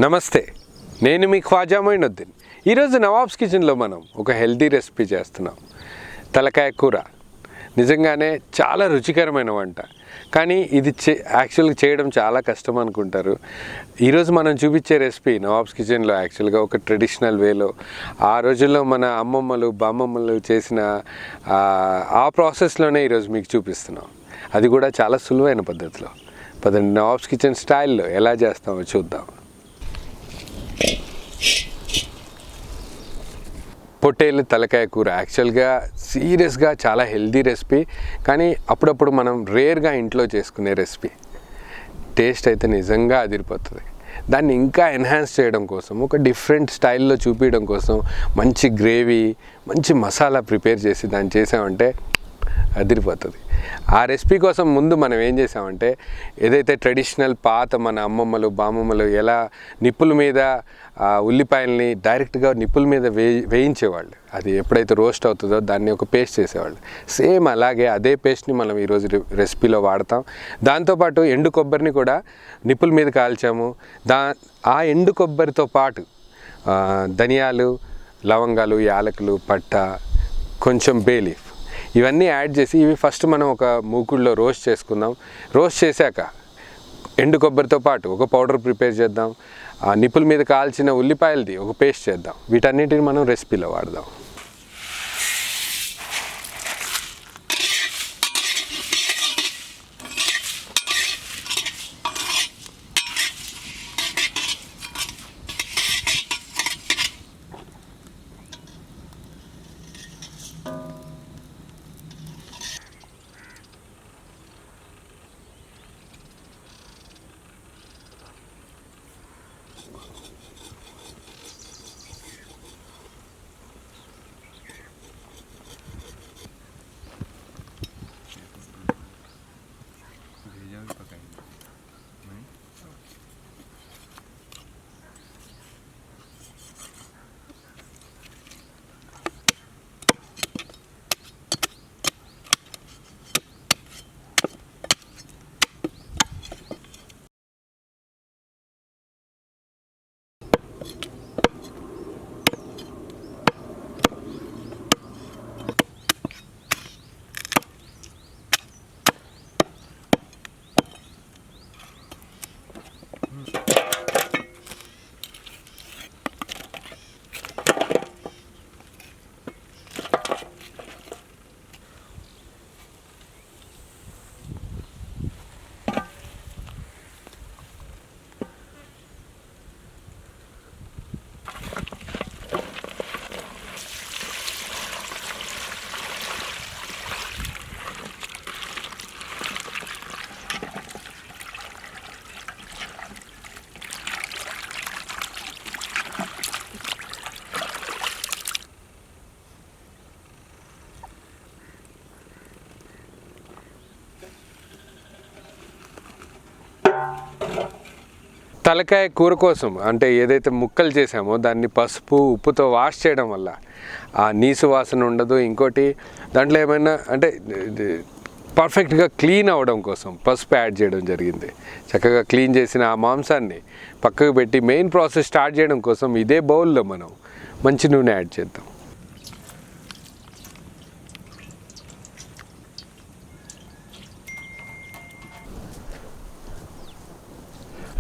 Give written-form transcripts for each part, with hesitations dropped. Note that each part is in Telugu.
నమస్తే, నేను మీ ఖ్వాజా మొయినుద్దీన్. ఈరోజు నవాబ్స్ కిచెన్లో మనం ఒక హెల్తీ రెసిపీ చేస్తున్నాం. తలకాయ కూర నిజంగానే చాలా రుచికరమైన వంట, కానీ ఇది యాక్చువల్గా చేయడం చాలా కష్టం అనుకుంటారు. ఈరోజు మనం చూపించే రెసిపీ నవాబ్స్ కిచెన్లో యాక్చువల్గా ఒక ట్రెడిషనల్ వేలో ఆ రోజుల్లో మన అమ్మమ్మలు బామ్మమ్మలు చేసిన ఆ ప్రాసెస్లోనే ఈరోజు మీకు చూపిస్తున్నాం. అది కూడా చాలా సులువైన పద్ధతిలో. పదండి నవాబ్స్ కిచెన్ స్టైల్లో ఎలా చేస్తామో చూద్దాం. పొట్టేలు తలకాయ కూర యాక్చువల్గా సీరియస్గా చాలా హెల్దీ రెసిపీ, కానీ అప్పుడప్పుడు మనం రేర్గా ఇంట్లో చేసుకునే రెసిపీ. టేస్ట్ అయితే నిజంగా అదిరిపోతుంది. దాన్ని ఇంకా ఎన్హాన్స్ చేయడం కోసం, ఒక డిఫరెంట్ స్టైల్లో చూపించడం కోసం మంచి గ్రేవీ, మంచి మసాలా ప్రిపేర్ చేసి దాన్ని చేసామంటే అదిరిపోతుంది. ఆ రెసిపీ కోసం ముందు మనం ఏం చేసామంటే, ఏదైతే ట్రెడిషనల్ పాత మన అమ్మమ్మలు బామ్మమ్మలు ఎలా నిప్పుల మీద ఉల్లిపాయల్ని డైరెక్ట్గా నిప్పుల మీద వేయించేవాళ్ళు, అది ఎప్పుడైతే రోస్ట్ అవుతుందో దాన్ని ఒక పేస్ట్ చేసేవాళ్ళు. సేమ్ అలాగే అదే పేస్ట్ని మనం ఈరోజు రెసిపీలో వాడతాం. దాంతోపాటు ఎండు కొబ్బరిని కూడా నిప్పుల మీద కాల్చాము. ఆ ఎండు కొబ్బరితో పాటు ధనియాలు, లవంగాలు, యాలకులు, పట్ట, కొంచెం బే లీఫ్ ఇవన్నీ యాడ్ చేసి ఇవి ఫస్ట్ మనం ఒక మూకుడులో రోస్ట్ చేసుకుందాం. రోస్ట్ చేశాక ఎండు కొబ్బరితో పాటు ఒక పౌడర్ ప్రిపేర్ చేద్దాం. ఆ నిప్పుల మీద కాల్చిన ఉల్లిపాయలది ఒక పేస్ట్ చేద్దాం. వీటన్నిటిని మనం రెసిపీలో వాడదాం. తలకాయ కూర కోసం అంటే ఏదైతే ముక్కలు చేసామో దాన్ని పసుపు ఉప్పుతో వాష్ చేయడం వల్ల ఆ నీసు వాసన ఉండదు. ఇంకోటి దాంట్లో ఏమైనా అంటే పర్ఫెక్ట్గా క్లీన్ అవ్వడం కోసం పసుపు యాడ్ చేయడం జరిగింది. చక్కగా క్లీన్ చేసిన ఆ మాంసాన్ని పక్కకు పెట్టి మెయిన్ ప్రాసెస్ స్టార్ట్ చేయడం కోసం ఇదే బౌల్లో మనం మంచి నూనె యాడ్ చేద్దాం.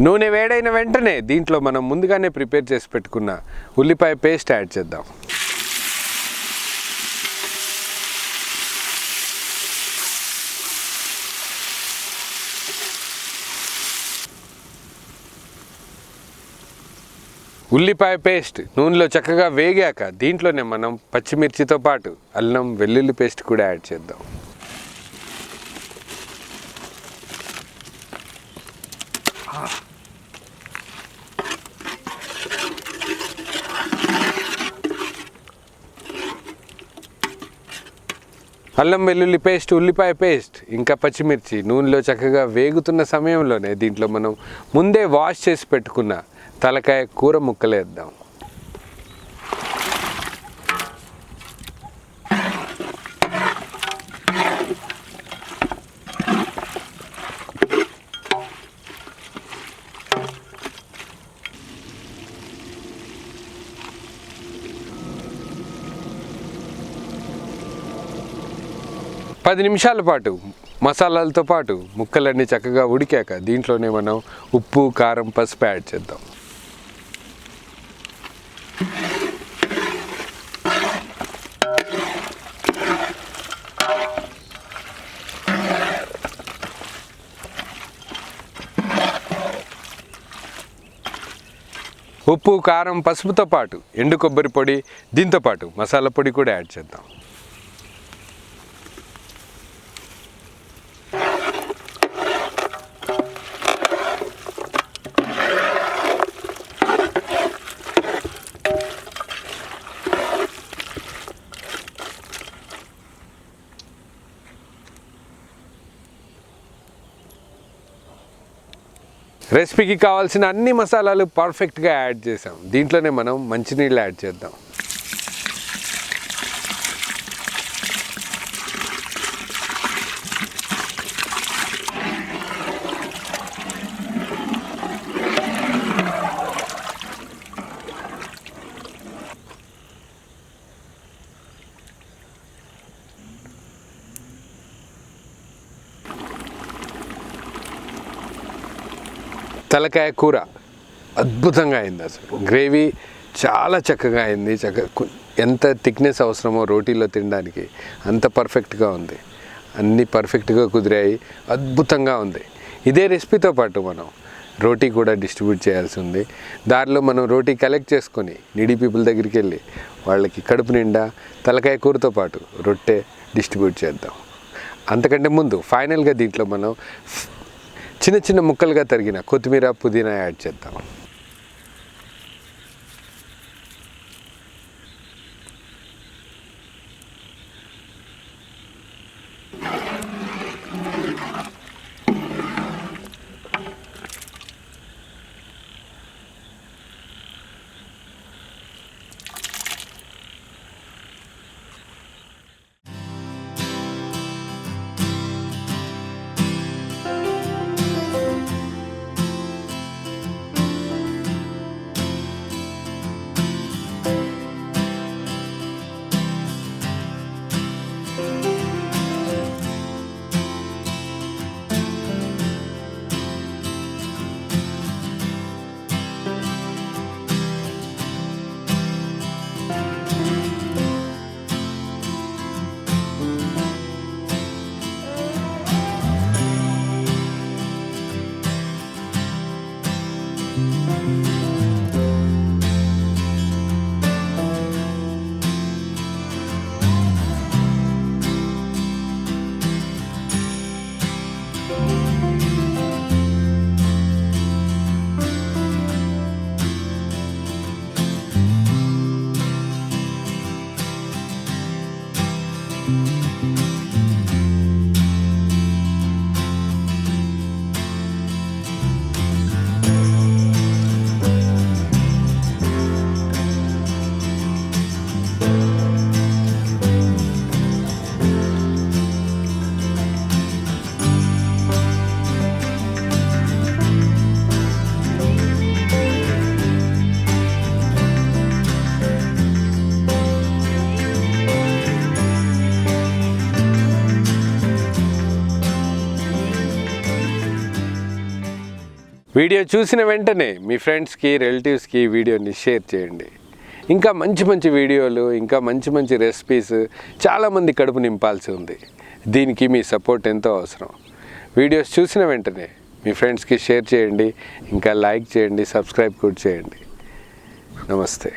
నూనె వేడైన వెంటనే దీంట్లో మనం ముందుగానే ప్రిపేర్ చేసి పెట్టుకున్న ఉల్లిపాయ పేస్ట్ యాడ్ చేద్దాం. ఉల్లిపాయ పేస్ట్ నూనెలో చక్కగా వేగాక దీంట్లోనే మనం పచ్చిమిర్చితో పాటు అల్లం వెల్లుల్లి పేస్ట్ కూడా యాడ్ చేద్దాం. అల్లం వెల్లుల్లి పేస్ట్, ఉల్లిపాయ పేస్ట్ ఇంకా పచ్చిమిర్చి నూనెలో చక్కగా వేగుతున్న సమయంలోనే దీంట్లో మనం ముందే వాష్ చేసి పెట్టుకున్న తలకాయ కూర ముక్కలు వేద్దాం. 10 నిమిషాల పాటు మసాలాలతో పాటు ముక్కలన్నీ చక్కగా ఉడికాక దీంట్లోనే మనం ఉప్పు, కారం, పసుపు యాడ్ చేద్దాం. ఉప్పు, కారం, పసుపుతో పాటు ఎండు కొబ్బరి పొడి, దీంతో పాటు మసాలా పొడి కూడా యాడ్ చేద్దాం. రెసిపీకి కావాల్సిన అన్ని మసాలాలు పర్ఫెక్ట్గా యాడ్ చేసాం. దీంట్లోనే మనం మంచినీళ్ళు యాడ్ చేద్దాం. తలకాయ కూర అద్భుతంగా అయింది. అసలు గ్రేవీ చాలా చక్కగా అయింది. ఎంత థిక్నెస్ అవసరమో రోటీలో తినడానికి అంత పర్ఫెక్ట్గా ఉంది. అన్నీ పర్ఫెక్ట్గా కుదిరాయి. అద్భుతంగా ఉంది. ఇదే రెసిపీతో పాటు మనం రోటీ కూడా డిస్ట్రిబ్యూట్ చేయాల్సి ఉంది. దారిలో మనం రోటీ కలెక్ట్ చేసుకొని నీడీ పీపుల్ దగ్గరికి వెళ్ళి వాళ్ళకి కడుపు నిండా తలకాయ కూరతో పాటు రొట్టె డిస్ట్రిబ్యూట్ చేద్దాం. అంతకంటే ముందు ఫైనల్గా దీంట్లో మనం చిన్న చిన్న ముక్కలుగా తరిగిన కొత్తిమీర, పుదీనా యాడ్ చేద్దాం. వీడియో చూసిన వెంటనే మీ ఫ్రెండ్స్కి, రిలేటివ్స్కి వీడియోని షేర్ చేయండి. ఇంకా మంచి మంచి వీడియోలు, ఇంకా మంచి మంచి రెసిపీస్ చాలామంది కడుపు నింపాల్సి ఉంది. దీనికి మీ సపోర్ట్ ఎంతో అవసరం. వీడియోస్ చూసిన వెంటనే మీ ఫ్రెండ్స్కి షేర్ చేయండి, ఇంకా లైక్ చేయండి, సబ్స్క్రైబ్ కూడా చేయండి. నమస్తే.